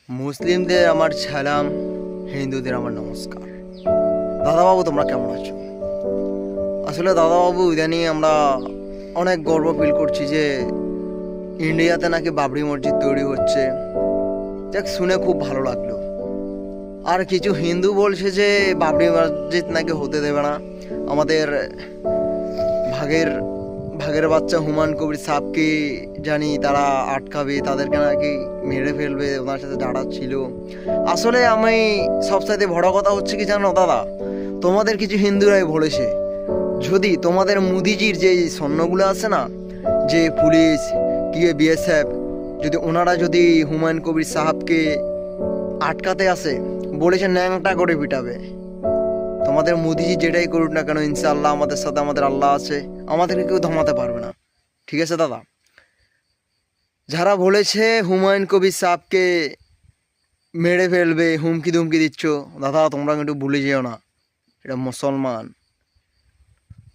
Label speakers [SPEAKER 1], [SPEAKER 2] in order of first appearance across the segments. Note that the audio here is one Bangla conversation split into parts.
[SPEAKER 1] মুসলিমদের আমার সালাম, হিন্দুদের আমার নমস্কার। দাদাবাবু তোমরা কেমন আছো? আসলে দাদাবাবু ইদানিং আমরা অনেক গর্ব ফিল করছি যে ইন্ডিয়াতে নাকি বাবরি মসজিদ তৈরি হচ্ছে। যাক, শুনে খুব ভালো লাগলো। আর কিছু হিন্দু বলছে যে বাবরি মসজিদ নাকি হতে দেবে না, আমাদের ভাগের ভাগের বাচ্চা হুমায়ুন কবির সাহকে জানি তারা আটকাবে, তাদেরকে নাকি মেরে ফেলবে, ওনার সাথে যারা ছিল। আসলে আমি সবচাইতে বড় কথা হচ্ছে কি জানো দাদা, তোমাদের কিছু হিন্দুরাই বলেছে যদি তোমাদের মোদিজির যে সৈন্যগুলো আছে না, যে পুলিশ কি বিএসএফ, যদি ওনারা যদি হুমায়ুন কবির সাহাবকে আটকাতে আসে, বলেছে ন্যাংটা করে পিটাবে। তোমাদের মোদিজি যেটাই করুক না কেন, ইনশাআল্লাহ আমাদের সাথে আমাদের আল্লাহ আছে, আমাদেরকে কেউ থামাতে পারবে না। ঠিক আছে দাদা? যারা বলেছে হুমায়ুন কবির সাহকে মেরে ফেলবে, হুমকি ধুমকি দিচ্ছ, দাদা তোমরা কিন্তু ভুলে যেও না, এটা মুসলমান।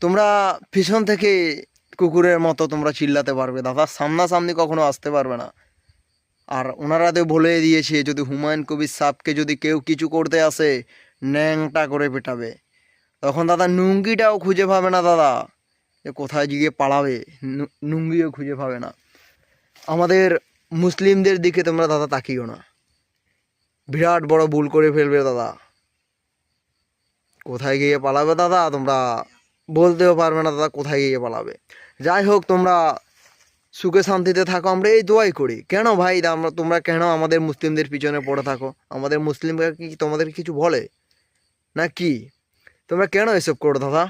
[SPEAKER 1] তোমরা পিছন থেকে কুকুরের মতো তোমরা চিল্লাতে পারবে দাদা, সামনাসামনি কখনো আসতে পারবে না। আর ওনারা তো বলে দিয়েছে যদি হুমায়ুন কবির সাহকে যদি কেউ কিছু করতে আসে, ন্যাংটা করে পেটাবে। তখন দাদা নুঙ্গিটাও খুঁজে পাবে না দাদা, যে কোথায় গিয়ে পালাবে, নুঙ্গিও খুঁজে পাবে না। আমাদের মুসলিমদের দিকে তোমরা দাদা তাকিও না, বিরাট বড় ভুল করে ফেলবে দাদা। কোথায় গিয়ে পালাবে দাদা তোমরা বলতেও পারবে না দাদা, কোথায় গিয়ে পালাবে। যাই হোক, তোমরা সুখে শান্তিতে থাকো, আমরা এই দোয়াই করি। কেন ভাই তোমরা কেন আমাদের মুসলিমদের পিছনে পড়ে থাকো? আমাদের মুসলিমরা কি তোমাদের কিছু বলে না কি? তোমরা কেন এসব করো দাদা?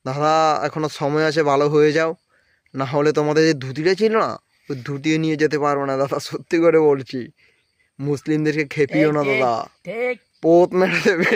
[SPEAKER 1] দাদা এখনো সময় আছে, ভালো হয়ে যাও, না হলে তোমাদের যে ধুতিটা ছিল না, ওই ধুতিও নিয়ে যেতে পারবো না দাদা, সত্যি করে বলছি। মুসলিমদেরকে খেপিও না দাদা, পোত মেরে দেবে।